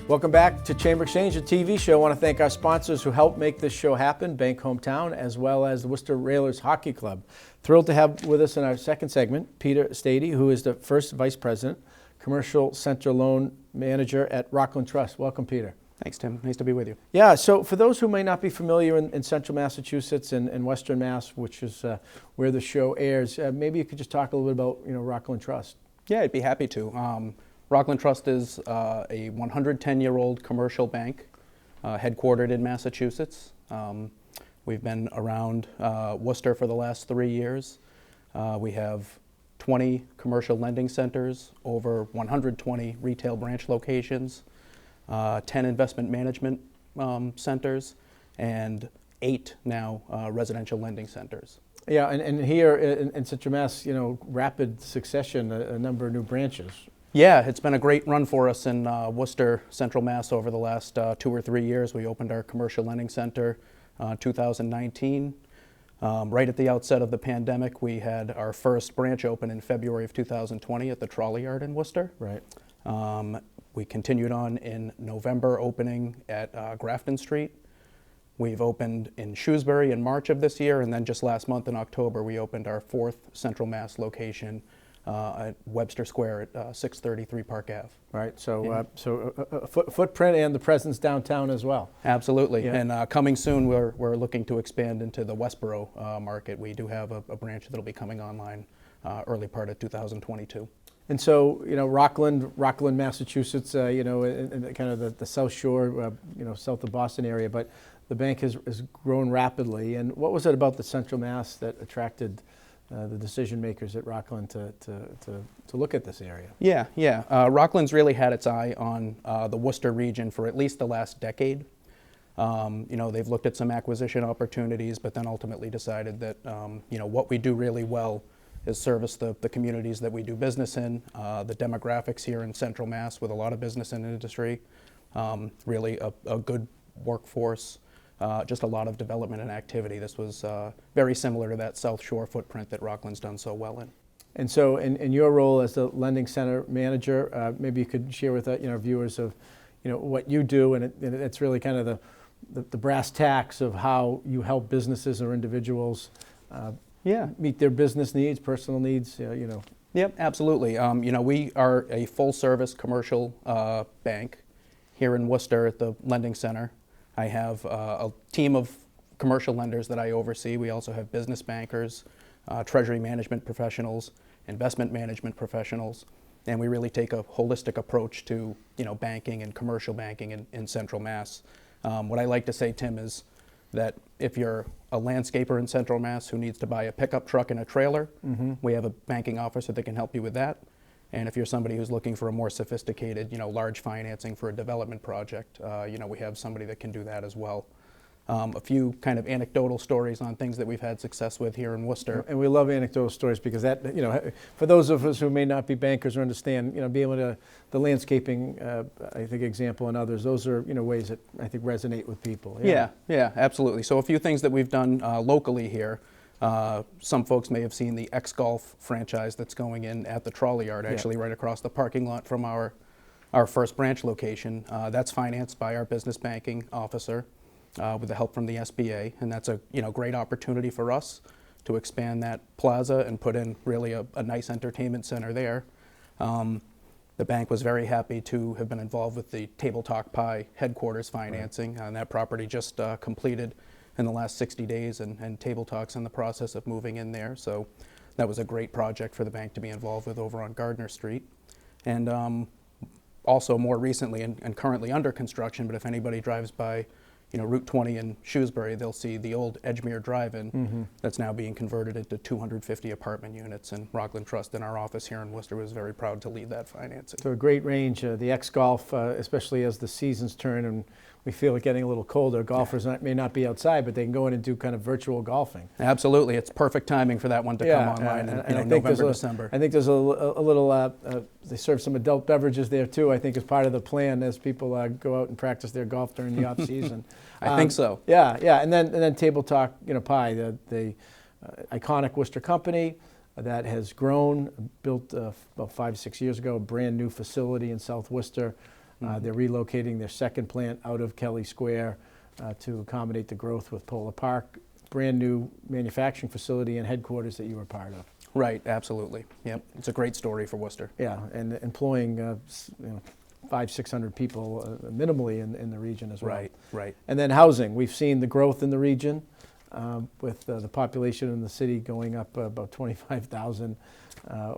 Welcome back to Chamber Exchange, a TV show. I want to thank our sponsors who helped make this show happen, Bank Hometown, as well as the Worcester Railers Hockey Club. Thrilled to have with us in our second segment, Peter Staiti, who is the first Vice President, Commercial Center Loan Manager at Rockland Trust. Welcome, Peter. Thanks, Tim. Nice to be with you. Yeah, so for those who may not be familiar in central Massachusetts and western Mass, which is where the show airs, maybe you could just talk a little bit about Rockland Trust. Yeah, I'd be happy to. Rockland Trust is a 110-year-old commercial bank headquartered in Massachusetts. We've been around Worcester for the last 3 years. We have 20 commercial lending centers, over 120 retail branch locations, 10 investment management centers, and 8 now residential lending centers. Yeah, and here in Central Mass, rapid succession, a number of new branches. Yeah, it's been a great run for us in Worcester, Central Mass over the last 2 or 3 years. We opened our commercial lending center 2019. Right at the outset of the pandemic, we had our first branch open in February of 2020 at the Trolley Yard in Worcester. Right. We continued on in November, opening at Grafton Street. We've opened in Shrewsbury in March of this year, and then just last month in October, we opened our 4th Central Mass location at Webster Square at 633 Park Ave. Right, so footprint and the presence downtown as well. Absolutely, Yeah. and coming soon, we're looking to expand into the Westboro market. We do have a branch that'll be coming online early part of 2022. And so, Rockland, Massachusetts, in kind of the South Shore, south of Boston area, but the bank has grown rapidly. And what was it about the Central Mass that attracted the decision makers at Rockland to look at this area? Yeah. Rockland's really had its eye on the Worcester region for at least the last decade. They've looked at some acquisition opportunities, but then ultimately decided that what we do really well is service the communities that we do business in, the demographics here in Central Mass with a lot of business and industry, really a good workforce. Just a lot of development and activity. This was very similar to that South Shore footprint that Rockland's done so well in. And so in your role as the lending center manager, maybe you could share with viewers of what you do, and it's really kind of the brass tacks of how you help businesses or individuals meet their business needs, personal needs, Yep, absolutely. We are a full-service commercial bank here in Worcester at the lending center. I have a team of commercial lenders that I oversee. We also have business bankers, treasury management professionals, investment management professionals, and we really take a holistic approach to banking and commercial banking in Central Mass. What I like to say, Tim, is that if you're a landscaper in Central Mass who needs to buy a pickup truck and a trailer, we have a banking officer that can help you with that. And if you're somebody who's looking for a more sophisticated, large financing for a development project, we have somebody that can do that as well. A few kind of anecdotal stories on things that we've had success with here in Worcester. And we love anecdotal stories because that, for those of us who may not be bankers or understand, being able to, the landscaping, I think, example and others, those are, ways that I think resonate with people. Yeah, absolutely. So a few things that we've done locally here. Some folks may have seen the X-Golf franchise that's going in at the Trolley Yard, actually right across the parking lot from our first branch location. That's financed by our business banking officer with the help from the SBA, and that's a great opportunity for us to expand that plaza and put in really a nice entertainment center there. The bank was very happy to have been involved with the Table Talk Pie headquarters financing, and that property just completed in the last 60 days, and Table Talk's in the process of moving in there. So that was a great project for the bank to be involved with over on Gardner Street. And also more recently and currently under construction, but if anybody drives by Route 20 in Shrewsbury, they'll see the old Edgemere Drive-In that's now being converted into 250 apartment units. And Rockland Trust in our office here in Worcester was very proud to lead that financing. So a great range. The X-Golf, especially as the seasons turn and we feel it getting a little colder, golfers may not be outside, but they can go in and do kind of virtual golfing. Absolutely. It's perfect timing for that one to come online in November, December. I think there's a little, they serve some adult beverages there too, I think, as part of the plan as people go out and practice their golf during the off-season. I think so. Yeah, and then Table Talk, Pie, the iconic Worcester company that has grown, built about 5-6 years ago, a brand new facility in South Worcester. They're relocating their second plant out of Kelly Square to accommodate the growth with Polar Park, brand new manufacturing facility and headquarters that you were part of. Right, absolutely. Yep, it's a great story for Worcester. Yeah, and employing 500-600 people minimally in the region as well. Right, right. And then housing, we've seen the growth in the region with the population in the city going up about 25,000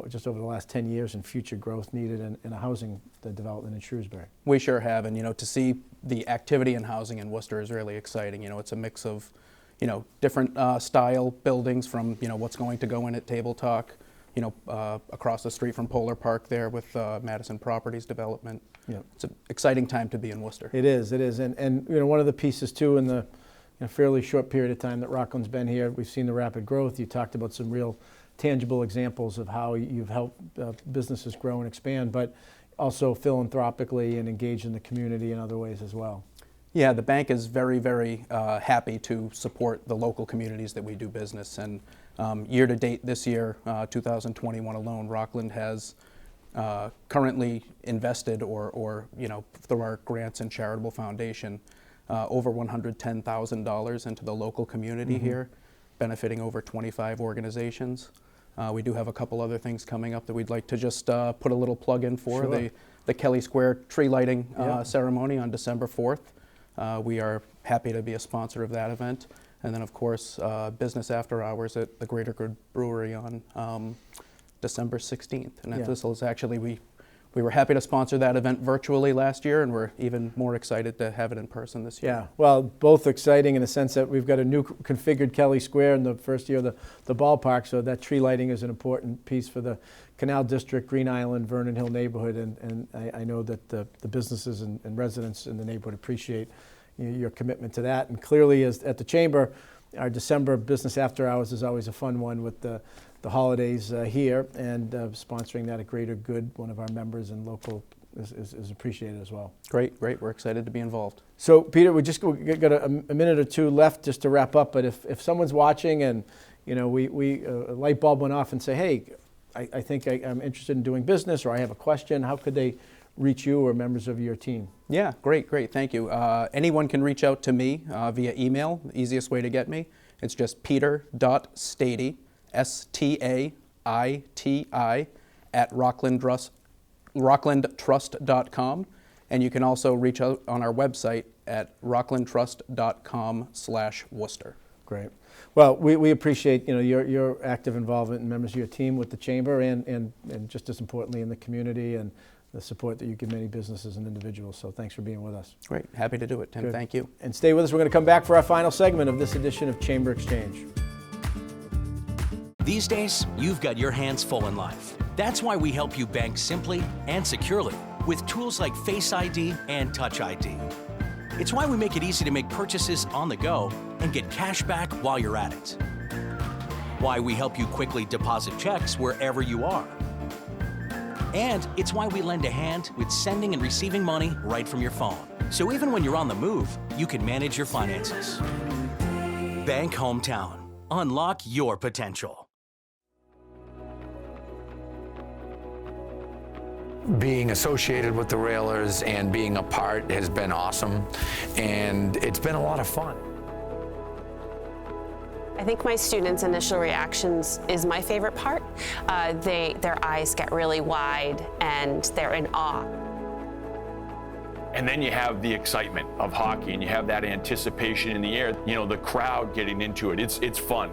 just over the last 10 years, and future growth needed in a housing development in Shrewsbury. We sure have, and to see the activity in housing in Worcester is really exciting. It's a mix of different style buildings from what's going to go in at Table Talk, across the street from Polar Park there with Madison Properties Development. Yeah. It's an exciting time to be in Worcester. It is, and one of the pieces too in the fairly short period of time that Rockland's been here, we've seen the rapid growth. You talked about some real tangible examples of how you've helped businesses grow and expand, but also philanthropically and engage in the community in other ways as well. Yeah, the bank is very, very happy to support the local communities that we do business. And year to date this year, 2021 alone, Rockland has currently invested or through our grants and charitable foundation, over $110,000 into the local community here, benefiting over 25 organizations. We do have a couple other things coming up that we'd like to just put a little plug in for. Sure. The Kelly Square tree lighting ceremony on December 4th. We are happy to be a sponsor of that event. And then, of course, business after hours at the Greater Good Brewery on December 16th. And this is actually, we were happy to sponsor that event virtually last year, and we're even more excited to have it in person this year. Yeah, well, both exciting in the sense that we've got a new configured Kelly Square in the first year of the ballpark, so that tree lighting is an important piece for the Canal District, Green Island, Vernon Hill neighborhood, and I know that the businesses and residents in the neighborhood appreciate your commitment to that. And clearly, as at the Chamber, our December business after hours is always a fun one with the holidays here, and sponsoring that at Greater Good, one of our members and local is appreciated as well. Great, great. We're excited to be involved. So, Peter, we just got a minute or two left just to wrap up, but if someone's watching and a light bulb went off and say, hey, I think I'm interested in doing business, or I have a question, how could they reach you or members of your team? Yeah, great, thank you. Anyone can reach out to me via email, the easiest way to get me. It's just peter.staiti, Staiti, at rocklandtrust.com. And you can also reach out on our website at rocklandtrust.com/Worcester. Great. Well, we appreciate your active involvement and members of your team with the Chamber and just as importantly in the community and the support that you give many businesses and individuals. So thanks for being with us. Great. Happy to do it, Tim. Good. Thank you. And stay with us. We're going to come back for our final segment of this edition of Chamber Exchange. These days, you've got your hands full in life. That's why we help you bank simply and securely with tools like Face ID and Touch ID. It's why we make it easy to make purchases on the go and get cash back while you're at it. Why we help you quickly deposit checks wherever you are. And it's why we lend a hand with sending and receiving money right from your phone. So even when you're on the move, you can manage your finances. Bank Hometown. Unlock your potential. Being associated with the Railers and being a part has been awesome, and it's been a lot of fun. I think my students' initial reactions is my favorite part. Their eyes get really wide and they're in awe. And then you have the excitement of hockey and you have that anticipation in the air, the crowd getting into it. It's fun.